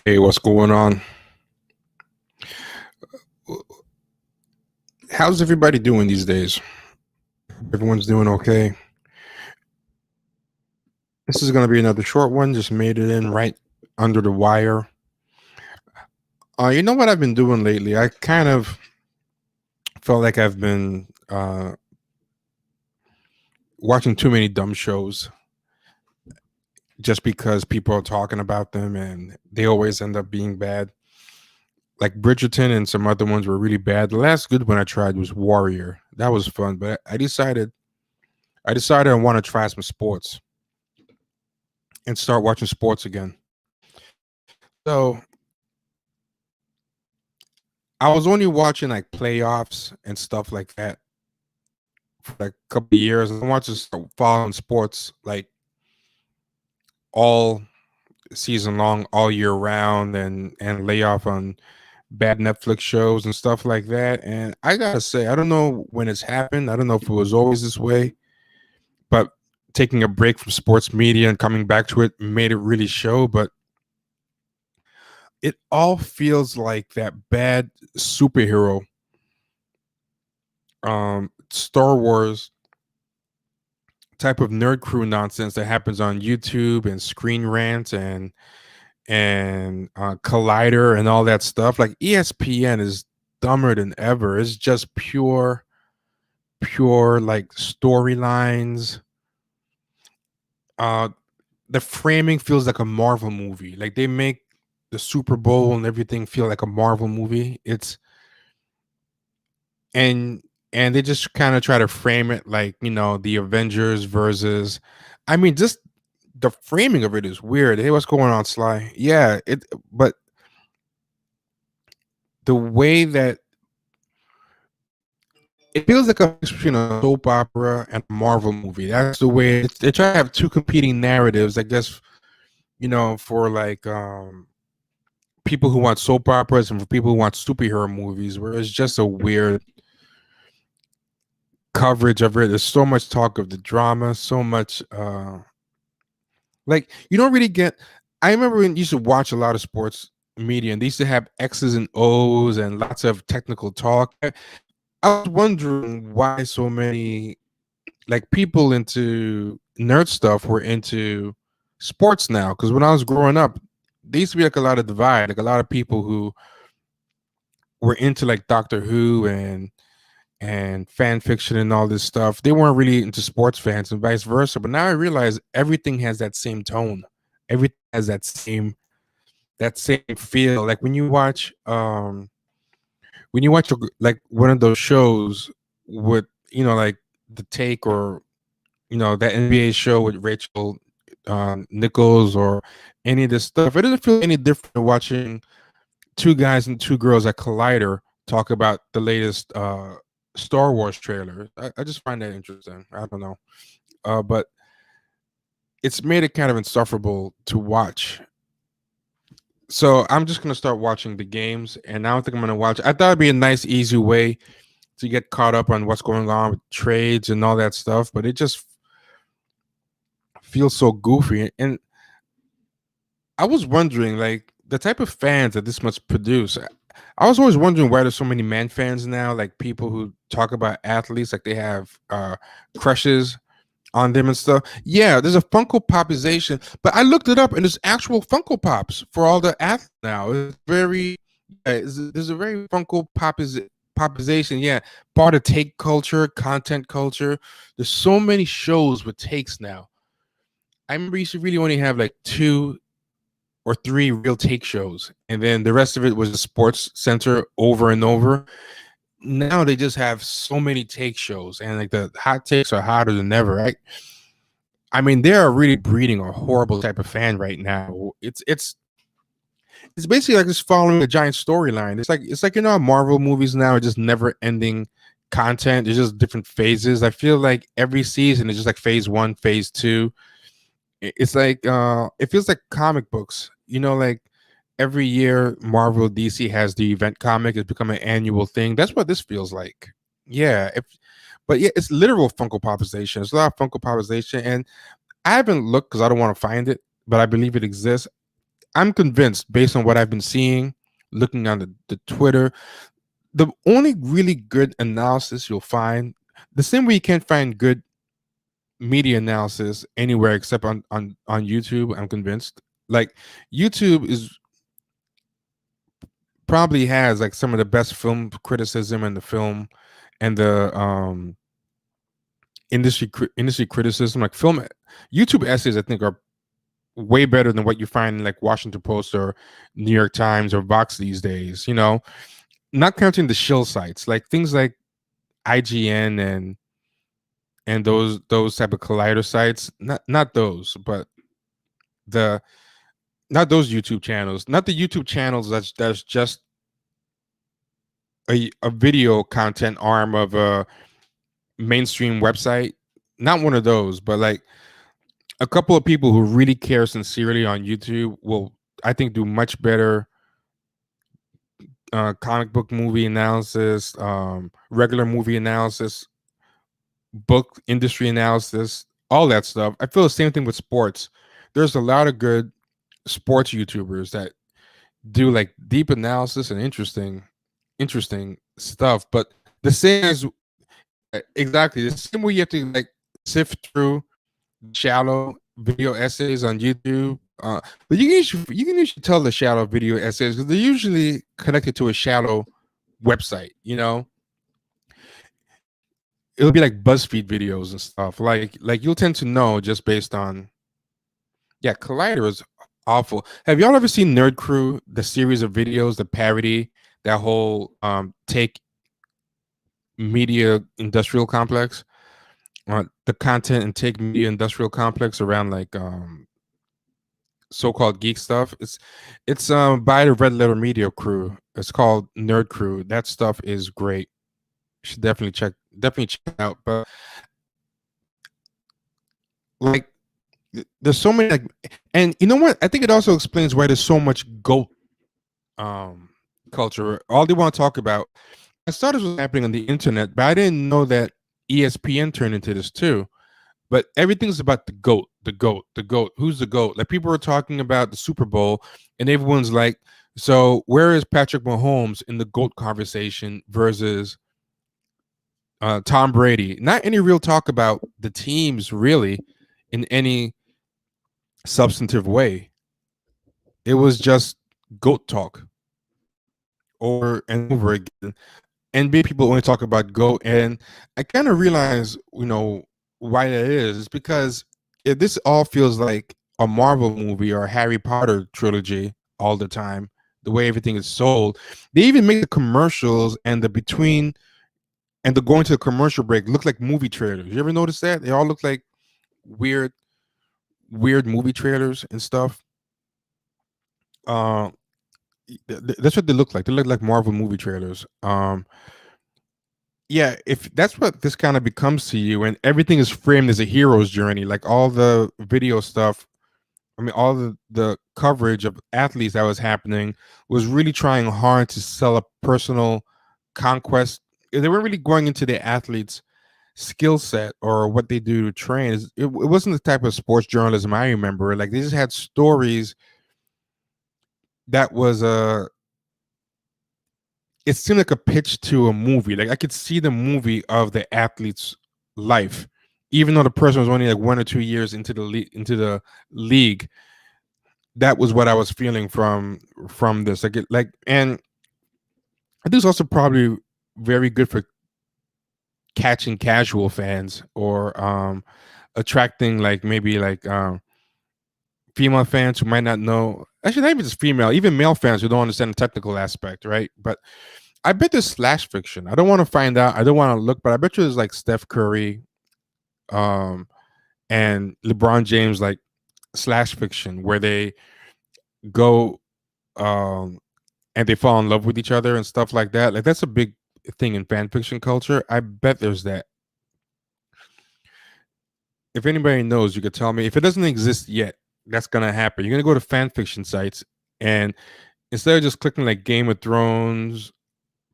Hey, what's going on? How's everybody doing these days? Everyone's doing okay. This is going to be another short one. Just made it in right under the wire. You know what I've been doing lately? I kind of felt like I've been watching too many dumb shows just because people are talking about them and they always end up being bad. Like Bridgerton and some other ones were really bad. The last good one I tried was Warrior. That was fun, but I decided I want to try some sports and start watching sports again. So I was only watching like playoffs and stuff like that for like a couple of years. I want to start following sports like all season long, all year round, and lay off on bad Netflix shows and stuff like that. And I gotta say, I don't know when it's happened. I don't know if it was always this way, but taking a break from sports media and coming back to it made it really show. But it all feels like that bad superhero Star Wars type of nerd crew nonsense that happens on YouTube and Screen Rant and Collider and all that stuff. Like ESPN is dumber than ever. It's just pure like storylines. Uh, the framing feels like a Marvel movie. Like they make the Super Bowl and everything feel like a Marvel movie. And and they just kind of try to frame it like the Avengers versus. I mean, just the framing of it is weird. Hey, what's going on, Sly? Yeah, but the way that it feels like a mix between a soap opera and a Marvel movie. That's the way they try to have two competing narratives. I guess for like people who want soap operas and for people who want superhero movies, where it's just a weird coverage of it. There's so much talk of the drama, so much like you don't really get. I remember when you used to watch a lot of sports media, and they used to have X's and O's and lots of technical talk. I was wondering why so many like people into nerd stuff were into sports now. Because when I was growing up, there used to be like a lot of divide, like a lot of people who were into like Doctor Who and fan fiction and all this stuff. They weren't really into sports fans and vice versa. But now I realize everything has that same tone. Everything has that same feel. Like when you watch like one of those shows with like the take or that NBA show with Rachel Nichols or any of this stuff, it doesn't feel any different than watching two guys and two girls at Collider talk about the latest Star Wars trailer. I just find that interesting. I don't know, but it's made it kind of insufferable to watch. So I'm just gonna start watching the games, and I don't think I'm gonna watch. I thought it'd be a nice, easy way to get caught up on what's going on with trades and all that stuff, but it just feels so goofy. And I was wondering, like, the type of fans that this must produce. I was always wondering why there's so many man fans now, like people who talk about athletes, like they have crushes on them and stuff. Yeah, there's a Funko Popization, but I looked it up and there's actual Funko Pops for all the athletes now. It's very, there's a very Funko Popization. Yeah, part of take culture, content culture. There's so many shows with takes now. I remember you should really only have like two or three real take shows, and then the rest of it was the Sports Center over and over. Now they just have so many take shows, and like the hot takes are hotter than ever. Right? I mean, they are really breeding a horrible type of fan right now. It's basically like just following a giant storyline. It's like Marvel movies now are just never ending content. It's just different phases. I feel like every season is just like phase one, phase two. It's like it feels like comic books. Like every year Marvel DC has the event comic. It's become an annual thing. That's what this feels like. Yeah. But yeah, it's literal Funko Popization. It's a lot of Funko Popization, and I haven't looked because I don't want to find it, but I believe it exists. I'm convinced based on what I've been seeing, looking on the Twitter, the only really good analysis you'll find, the same way you can't find good media analysis anywhere except on YouTube. I'm convinced. Like YouTube is probably has like some of the best film criticism and the film and the industry criticism. Like film YouTube essays, I think are way better than what you find in like Washington Post or New York Times or Vox these days. Not counting the shill sites, like things like IGN and those type of collider sites. Not those, but the not those YouTube channels, not the YouTube channels that's just a video content arm of a mainstream website. Not one of those, but like a couple of people who really care sincerely on YouTube will, I think, do much better comic book movie analysis, regular movie analysis, book industry analysis, all that stuff. I feel the same thing with sports. There's a lot of good sports YouTubers that do like deep analysis and interesting stuff. But the same as exactly the same way you have to like sift through shallow video essays on YouTube. But you can usually tell the shallow video essays because they're usually connected to a shallow website. It'll be like BuzzFeed videos and stuff. Like you'll tend to know just based on Collider is awful. Have y'all ever seen Nerd Crew, the series of videos, the parody, that whole take media industrial complex? The content and take media industrial complex around like so-called geek stuff. It's by the Red Letter Media crew. It's called Nerd Crew. That stuff is great. You should definitely check it out. But like there's so many and you know what? I think it also explains why there's so much goat culture. All they want to talk about. I thought this was happening on the internet, but I didn't know that ESPN turned into this too. But everything's about the GOAT, the GOAT, the GOAT. Who's the GOAT? Like people are talking about the Super Bowl, and everyone's like, so where is Patrick Mahomes in the GOAT conversation versus Tom Brady? Not any real talk about the teams really in any substantive way. It was just GOAT talk over and over again. NBA people only talk about GOAT, and I kind of realize, why that is. It's because if this all feels like a Marvel movie or a Harry Potter trilogy all the time, the way everything is sold, they even make the commercials and the between and the going to the commercial break look like movie trailers. You ever notice that? They all look like weird movie trailers and stuff. Uh, that's what they look like. They look like Marvel movie trailers. Yeah, if that's what this kind of becomes to you, and everything is framed as a hero's journey, like all the video stuff, I mean, all the coverage of athletes that was happening was really trying hard to sell a personal conquest. They weren't really going into the athletes' skill set or what they do to train. It wasn't the type of sports journalism I remember. Like they just had stories that was it seemed like a pitch to a movie. Like I could see the movie of the athlete's life, even though the person was only like 1 or 2 years into the league. That was what I was feeling from this. And I think it's also probably very good for catching casual fans or attracting like maybe like female fans who might not know. Actually, not even just female, even male fans who don't understand the technical aspect, right? But I bet there's slash fiction. I don't want to find out. I don't want to look, but I bet you there's like Steph Curry, and LeBron James like slash fiction where they go and they fall in love with each other and stuff like that. Like that's a big thing in fan fiction culture. I bet there's that. If anybody knows, you could tell me. If it doesn't exist yet, that's gonna happen. You're gonna go to fan fiction sites, and instead of just clicking like Game of Thrones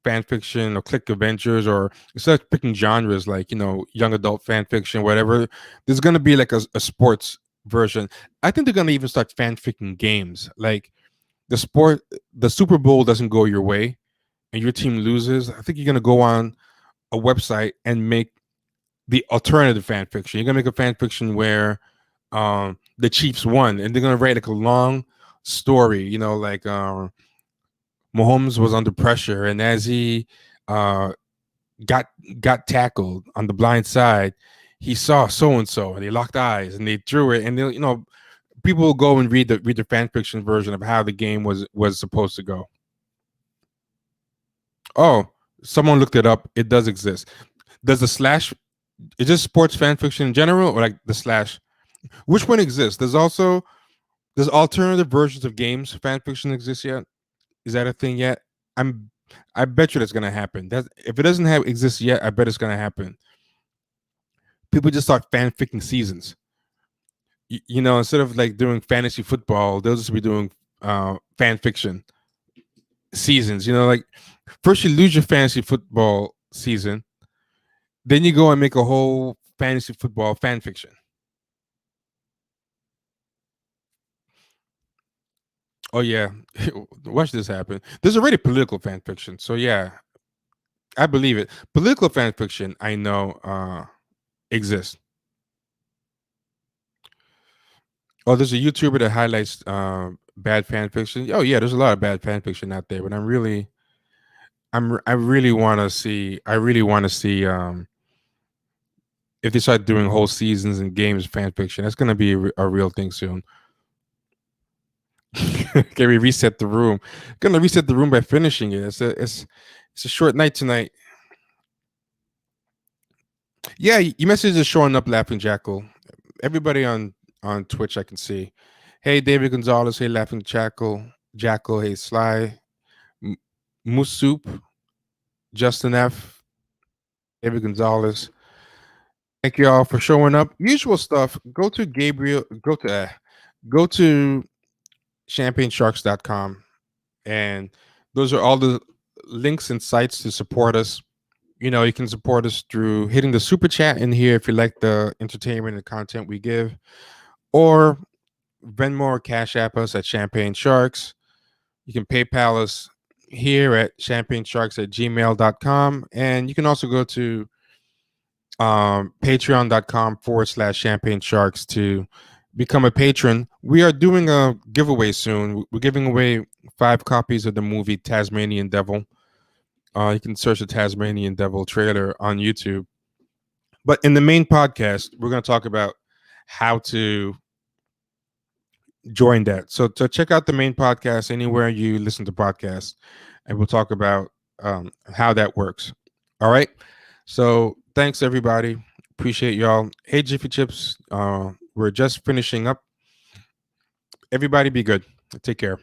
fan fiction or click Avengers, or instead of picking genres like young adult fan fiction, whatever, there's gonna be like a sports version. I think they're gonna even start fanficking games. Like the Super Bowl doesn't go your way, and your team loses. I think you're gonna go on a website and make the alternative fan fiction. You're gonna make a fan fiction where the Chiefs won, and they're gonna write like a long story. Like Mahomes was under pressure, and as he uh, got got tackled on the blind side, he saw so and so, and they locked eyes, and they drew it, and people will go and read the fan fiction version of how the game was supposed to go. Oh, someone looked it up. It does exist. Does the slash is this sports fan fiction in general, or like the slash? Which one exists? Does alternative versions of games fan fiction exist yet? Is that a thing yet? I'm I bet you that's gonna happen. That if it doesn't have exist yet, I bet it's gonna happen. People just start fanficking seasons. Instead of like doing fantasy football, they'll just be doing fan fiction seasons. Like first you lose your fantasy football season, then you go and make a whole fantasy football fan fiction. Oh yeah, watch this happen. There's already political fan fiction, so yeah, I believe it. Political fan fiction, I know, exists. Oh, there's a YouTuber that highlights bad fan fiction. Oh yeah, there's a lot of bad fan fiction out there, but I really want to see. I really want to see if they start doing whole seasons and games fan fiction. That's gonna be a real thing soon. Can we reset the room? Gonna reset the room by finishing it. It's a short night tonight. Yeah, your message is showing up, Laughing Jackal. Everybody on Twitch, I can see. Hey, David Gonzalez. Hey, Laughing Jackal. Jackal. Hey, Sly. Musup. Justin F. David Gonzalez. Thank you all for showing up. Usual stuff. Go to Gabriel. Go to champagnesharks.com, and those are all the links and sites to support us. You can support us through hitting the super chat in here if you like the entertainment and content we give, or Venmo or Cash App us at Champagne Sharks. You can PayPal us here at champagnesharks@gmail.com. And you can also go to patreon.com/champagne sharks to become a patron. We are doing a giveaway soon. We're giving away 5 copies of the movie Tasmanian Devil. You can search the Tasmanian Devil trailer on YouTube. But in the main podcast, we're going to talk about how to join that. So check out the main podcast anywhere you listen to podcasts, and we'll talk about how that works. All right. So thanks everybody. Appreciate y'all. Hey Jiffy Chips. We're just finishing up. Everybody be good. Take care.